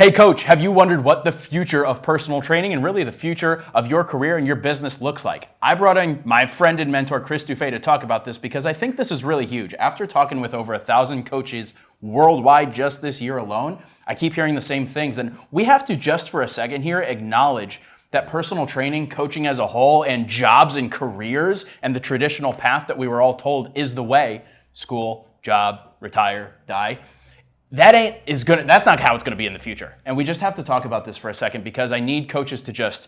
Hey coach, have you wondered what the future of personal training and really the future of your career and your business looks like? I brought in my friend and mentor Chris Dufay to talk about this because I think this is really huge. After talking with over 1,000 coaches worldwide just this year alone, I keep hearing the same things, and we have to just for a second here acknowledge that personal training, coaching as a whole, and jobs and careers and the traditional path that we were all told is the way, school, job, retire, die, that's not how it's gonna be in the future. And we just have to talk about this for a second because I need coaches to just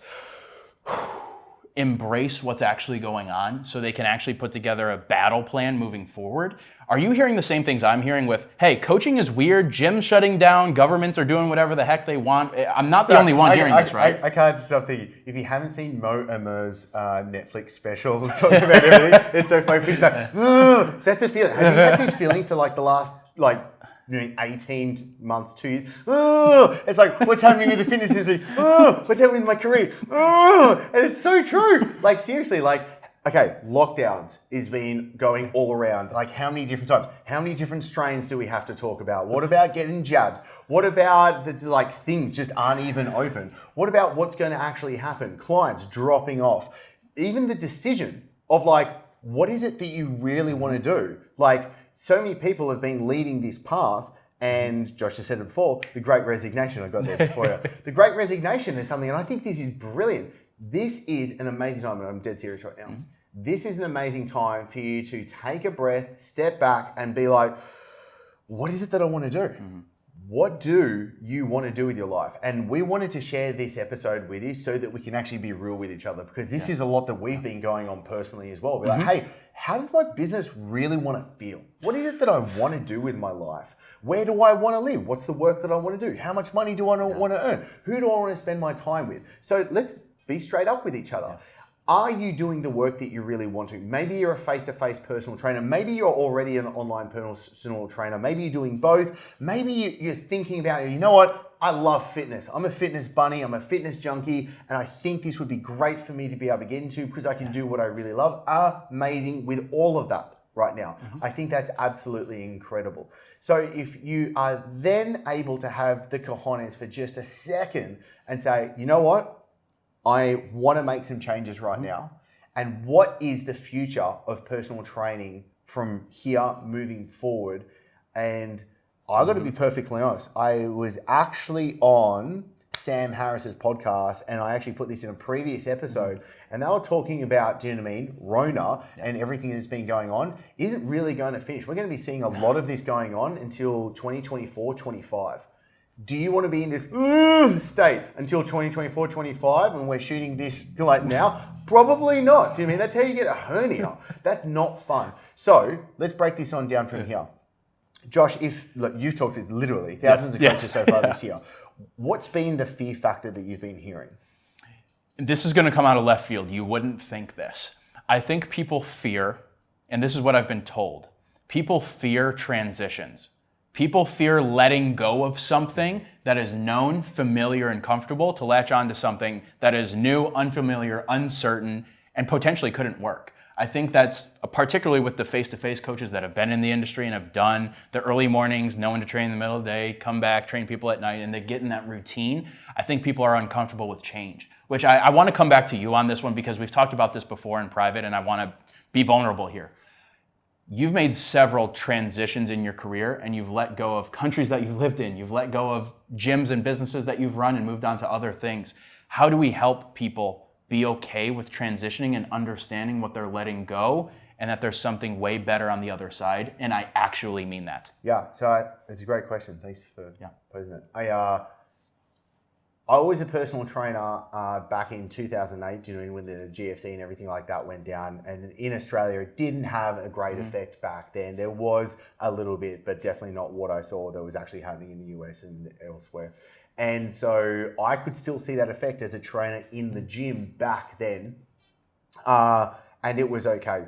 embrace what's actually going on so they can actually put together a battle plan moving forward. Are you hearing the same things I'm hearing with, hey, coaching is weird, gyms shutting down, governments are doing whatever the heck they want? I'm not the only one hearing this, right? I can't stop thinking, if you haven't seen Mo Amer's Netflix special talking about everything, it's so funny. He's like, that's the feeling. Have you had this feeling for like the last, 18 months, 2 years? It's like, what's happening with the fitness industry? What's happening with my career? And it's so true. Like, seriously, okay, lockdowns is been going all around. Like, how many different times? How many different strains do we have to talk about? What about getting jabs? What about things just aren't even open? What about what's going to actually happen? Clients dropping off. Even the decision of what is it that you really want to do? So many people have been leading this path, and Josh just said it before, the Great Resignation. I got there before you. The Great Resignation is something, and I think this is brilliant. This is an amazing time, and I'm dead serious right now. Mm-hmm. This is an amazing time for you to take a breath, step back, and be like, what is it that I want to do? Mm-hmm. What do you want to do with your life? And we wanted to share this episode with you so that we can actually be real with each other, because this is a lot that we've been going on personally as well. We're like, hey, how does my business really want to feel? What is it that I want to do with my life? Where do I want to live? What's the work that I want to do? How much money do I want to earn? Who do I want to spend my time with? So let's be straight up with each other. Yeah. Are you doing the work that you really want to? Maybe you're a face-to-face personal trainer. Maybe you're already an online personal trainer. Maybe you're doing both. Maybe you're thinking about, you know what? I love fitness. I'm a fitness bunny. I'm a fitness junkie. And I think this would be great for me to be able to get into because I can do what I really love. Amazing with all of that right now. Mm-hmm. I think that's absolutely incredible. So if you are then able to have the cojones for just a second and say, you know what? I want to make some changes right now. And what is the future of personal training from here moving forward? And I got to be perfectly honest. I was actually on Sam Harris's podcast, and I actually put this in a previous episode, and they were talking about, do you know what I mean, Rona and everything that's been going on isn't really going to finish. We're going to be seeing a lot of this going on until 2024, 25. Do you want to be in this state until 2024, 25 when we're shooting this now? Probably not. Do you mean that's how you get a hernia? That's not fun. So let's break this on down from here. Josh, you've talked with literally thousands of coaches so far this year. What's been the fear factor that you've been hearing? This is going to come out of left field. You wouldn't think this. I think people fear, and this is what I've been told, people fear transitions. People fear letting go of something that is known, familiar, and comfortable to latch on to something that is new, unfamiliar, uncertain, and potentially couldn't work. I think that's particularly with the face-to-face coaches that have been in the industry and have done the early mornings, knowing to train in the middle of the day, come back, train people at night, and they get in that routine. I think people are uncomfortable with change, which I want to come back to you on this one because we've talked about this before in private, and I want to be vulnerable here. You've made several transitions in your career, and you've let go of countries that you've lived in. You've let go of gyms and businesses that you've run and moved on to other things. How do we help people be okay with transitioning and understanding what they're letting go and that there's something way better on the other side? And I actually mean that. Yeah, so it's a great question. Thanks for posing it. I was a personal trainer back in 2008, when the GFC and everything like that went down. And in Australia, it didn't have a great effect back then. There was a little bit, but definitely not what I saw that was actually happening in the US and elsewhere. And so I could still see that effect as a trainer in the gym back then. And it was okay.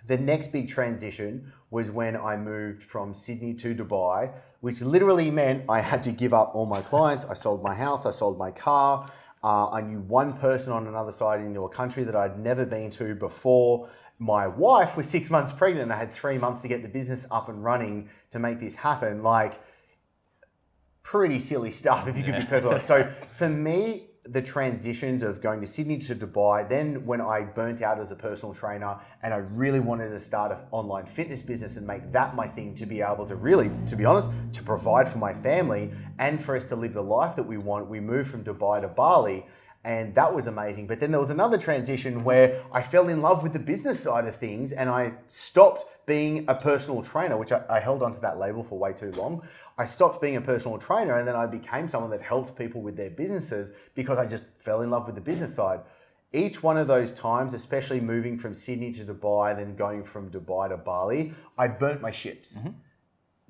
The next big transition was when I moved from Sydney to Dubai, which literally meant I had to give up all my clients. I sold my house, I sold my car. I knew one person on another side into a country that I'd never been to before. My wife was 6 months pregnant and I had 3 months to get the business up and running to make this happen. pretty silly stuff, if you could be perfectly honest. So for me, the transitions of going to Sydney to Dubai, then when I burnt out as a personal trainer and I really wanted to start an online fitness business and make that my thing to be able to really, to be honest, to provide for my family and for us to live the life that we want, we moved from Dubai to Bali. And that was amazing. But then there was another transition where I fell in love with the business side of things and I stopped being a personal trainer, which I held onto that label for way too long. I stopped being a personal trainer and then I became someone that helped people with their businesses because I just fell in love with the business side. Each one of those times, especially moving from Sydney to Dubai, then going from Dubai to Bali, I burnt my ships.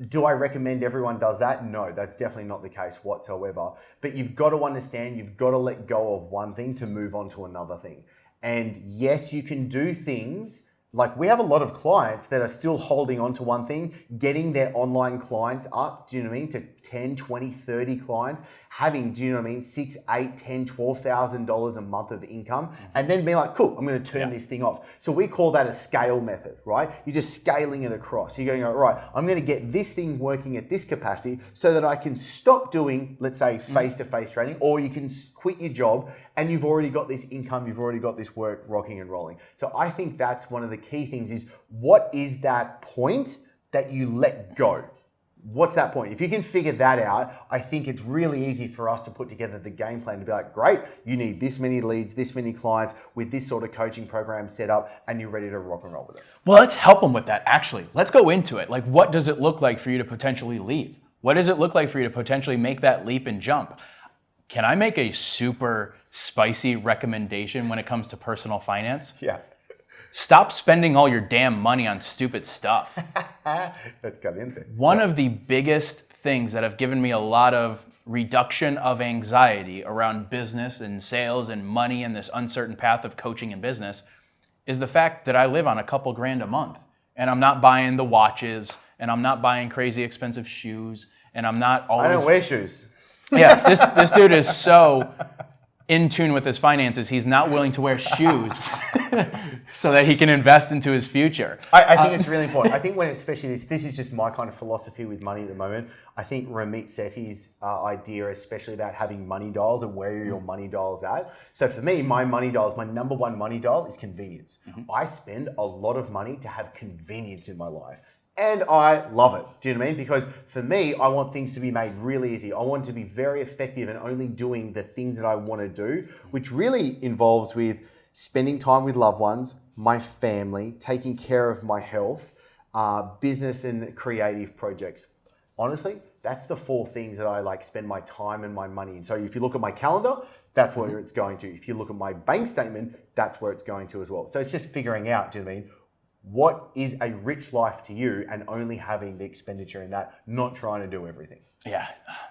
Do I recommend everyone does that? No, that's definitely not the case whatsoever. But you've got to understand, you've got to let go of one thing to move on to another thing. And yes, you can do things like we have a lot of clients that are still holding on to one thing, getting their online clients up, do you know what I mean, to 10, 20, 30 clients, having, do you know what I mean, $6, $8, $10, $12,000 a month of income, and then being like, cool, I'm going to turn this thing off. So we call that a scale method, right? You're just scaling it across. You're going, all right, I'm going to get this thing working at this capacity so that I can stop doing, let's say, face-to-face training, or you can quit your job and you've already got this income, you've already got this work rocking and rolling. So I think that's one of the key things is what is that point that you let go? What's that point? If you can figure that out, I think it's really easy for us to put together the game plan to be like, great, you need this many leads, this many clients with this sort of coaching program set up and you're ready to rock and roll with it. Well, let's help them with that, actually. Let's go into it. Like, what does it look like for you to potentially leave? What does it look like for you to potentially make that leap and jump? Can I make a super spicy recommendation when it comes to personal finance? Yeah. Stop spending all your damn money on stupid stuff. That's caliente. One of the biggest things that have given me a lot of reduction of anxiety around business and sales and money and this uncertain path of coaching and business is the fact that I live on a couple grand a month and I'm not buying the watches and I'm not buying crazy expensive shoes and I'm not always... I don't wear shoes. Yeah, this dude is so in tune with his finances, he's not willing to wear shoes so that he can invest into his future. I think it's really important. I think when especially this is just my kind of philosophy with money at the moment. I think Ramit Sethi's idea, especially about having money dials and where your money dial's at. So for me, my money dials, my number one money dial is convenience. I spend a lot of money to have convenience in my life. And I love it. Do you know what I mean? Because for me, I want things to be made really easy. I want to be very effective and only doing the things that I want to do, which really involves with spending time with loved ones, my family, taking care of my health, business and creative projects. Honestly, that's the 4 things that I like spend my time and my money in. So if you look at my calendar, that's where it's going to. If you look at my bank statement, that's where it's going to as well. So it's just figuring out, do you know what I mean? What is a rich life to you and only having the expenditure in that, not trying to do everything. Yeah,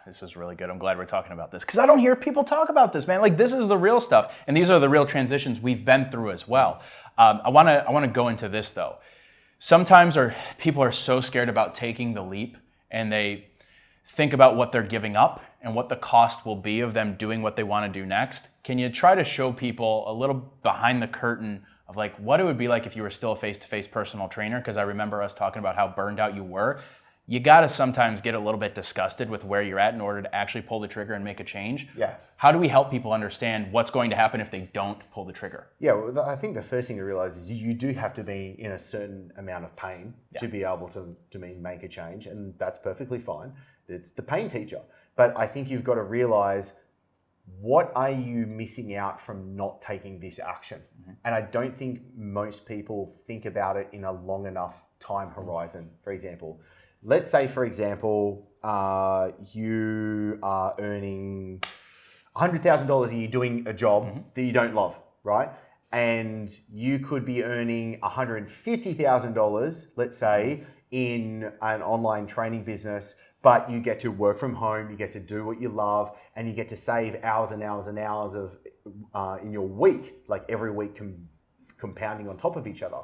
this is really good. I'm glad we're talking about this because I don't hear people talk about this, man. Like, this is the real stuff. And these are the real transitions we've been through as well. I want to go into this though. Sometimes people are so scared about taking the leap and they think about what they're giving up and what the cost will be of them doing what they want to do next. Can you try to show people a little behind the curtain of like what it would be like if you were still a face-to-face personal trainer? Because I remember us talking about how burned out you were. You got to sometimes get a little bit disgusted with where you're at in order to actually pull the trigger and make a change. Yeah. How do we help people understand what's going to happen if they don't pull the trigger? Yeah, well, I think the first thing to realize is you do have to be in a certain amount of pain to be able to make a change, and that's perfectly fine. It's the pain teacher. But I think you've got to realize, what are you missing out from not taking this action? And I don't think most people think about it in a long enough time horizon. For example, let's say, for example, you are earning $100,000 a year doing a job that you don't love, right? And you could be earning $150,000, let's say, in an online training business, but you get to work from home, you get to do what you love, and you get to save hours and hours and hours of in your week, like every week compounding on top of each other.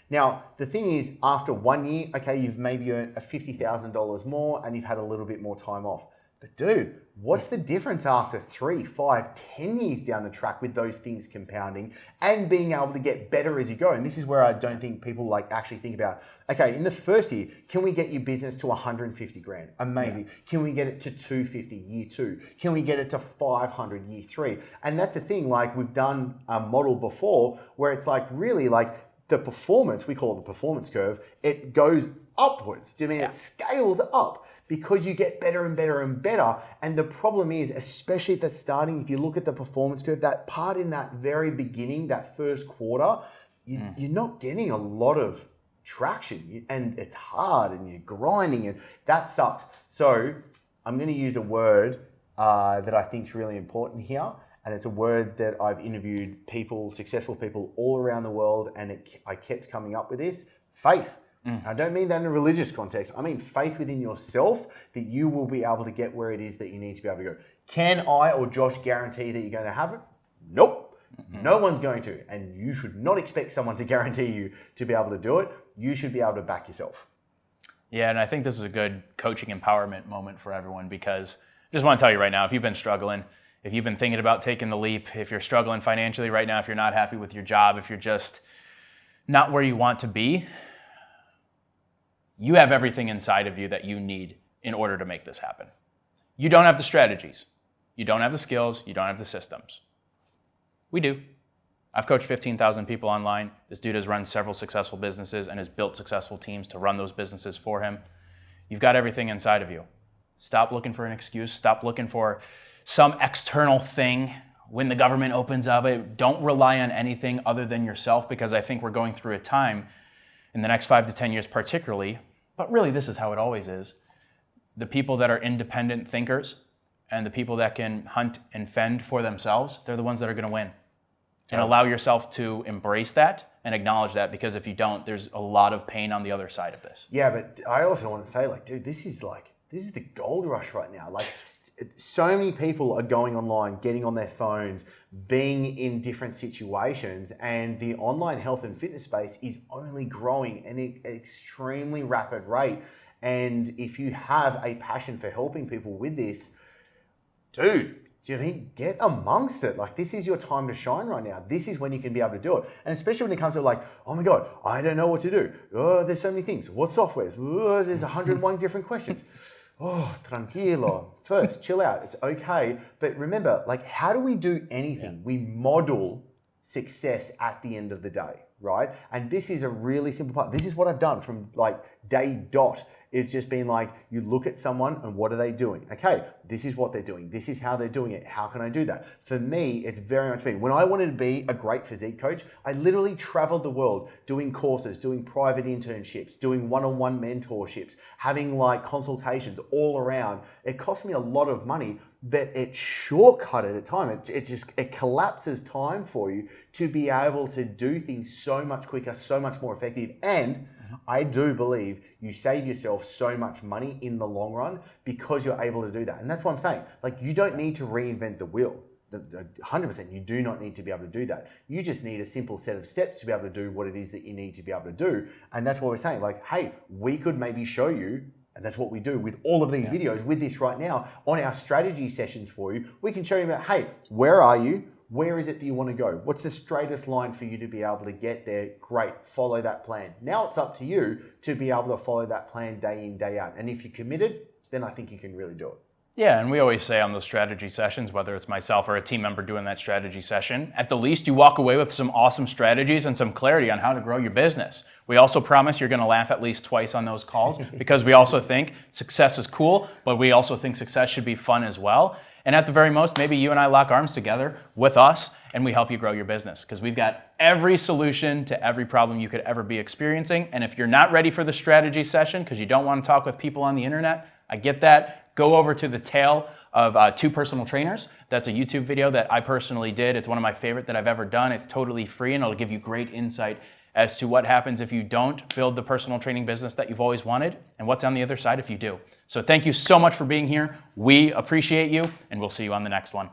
Now, the thing is, after 1 year, okay, you've maybe earned $50,000 more and you've had a little bit more time off. But dude, what's the difference after 3, 5, 10 years down the track with those things compounding and being able to get better as you go? And this is where I don't think people like actually think about, okay, in the first year, can we get your business to 150 grand? Amazing. Yeah. Can we get it to 250 year 2? Can we get it to 500 year 3? And that's the thing, like we've done a model before where it's like really like the performance, we call it the performance curve, it goes upwards. Do you mean it scales up? Because you get better and better and better. And the problem is, especially at the starting, if you look at the performance curve, that part in that very beginning, that first quarter, you're not getting a lot of traction and it's hard and you're grinding and that sucks. So I'm going to use a word that I think is really important here. And it's a word that I've interviewed people, successful people all around the world. And I kept coming up with this: faith. I don't mean that in a religious context. I mean faith within yourself that you will be able to get where it is that you need to be able to go. Can I or Josh guarantee that you're going to have it? Nope. No one's going to. And you should not expect someone to guarantee you to be able to do it. You should be able to back yourself. Yeah, and I think this is a good coaching empowerment moment for everyone, because I just want to tell you right now, if you've been struggling, if you've been thinking about taking the leap, if you're struggling financially right now, if you're not happy with your job, if you're just not where you want to be, you have everything inside of you that you need in order to make this happen. You don't have the strategies. You don't have the skills. You don't have the systems. We do. I've coached 15,000 people online. This dude has run several successful businesses and has built successful teams to run those businesses for him. You've got everything inside of you. Stop looking for an excuse. Stop looking for some external thing. When the government opens up, don't rely on anything other than yourself, because I think we're going through a time in the next 5 to 10 years particularly, but really this is how it always is. The people that are independent thinkers and the people that can hunt and fend for themselves, they're the ones that are going to win. And allow yourself to embrace that and acknowledge that, because if you don't, there's a lot of pain on the other side of this. Yeah, but I also want to say, like, dude, this is the gold rush right now. Like, so many people are going online, getting on their phones, being in different situations, and the online health and fitness space is only growing at an extremely rapid rate. And if you have a passion for helping people with this, dude, do you mean get amongst it? Like, this is your time to shine right now. This is when you can be able to do it. And especially when it comes to like, oh my God, I don't know what to do. Oh, there's so many things. What softwares? Oh, there's 101 different questions. Oh, tranquilo. First, chill out. It's okay. But remember, like, how do we do anything? We model success at the end of the day, right? And this is a really simple part. This is what I've done from like day dot. It's just been like, you look at someone and what are they doing? Okay, this is what they're doing. This is how they're doing it. How can I do that? For me, it's very much me. When I wanted to be a great physique coach, I literally traveled the world doing courses, doing private internships, doing one-on-one mentorships, having like consultations all around. It cost me a lot of money, but it shortcutted at time. It collapses time for you to be able to do things so much quicker, so much more effective. And I do believe you save yourself so much money in the long run because you're able to do that. And that's what I'm saying. Like, you don't need to reinvent the wheel. 100%, you do not need to be able to do that. You just need a simple set of steps to be able to do what it is that you need to be able to do. And that's what we're saying. Like, hey, we could maybe show you, and that's what we do with all of these videos, with this right now, on our strategy sessions for you. We can show you about, hey, where are you? Where is it that you want to go? What's the straightest line for you to be able to get there? Great, follow that plan. Now it's up to you to be able to follow that plan day in, day out. And if you're committed, then I think you can really do it. Yeah, and we always say on those strategy sessions, whether it's myself or a team member doing that strategy session, at the least you walk away with some awesome strategies and some clarity on how to grow your business. We also promise you're going to laugh at least twice on those calls, because we also think success is cool, but we also think success should be fun as well. And at the very most, maybe you and I lock arms together with us and we help you grow your business, because we've got every solution to every problem you could ever be experiencing. And if you're not ready for the strategy session because you don't want to talk with people on the internet, I get that. Go over to the Tale of Two Personal Trainers. That's a YouTube video that I personally did. It's one of my favorite that I've ever done. It's totally free and it'll give you great insight as to what happens if you don't build the personal training business that you've always wanted and what's on the other side if you do. So thank you so much for being here. We appreciate you, and we'll see you on the next one.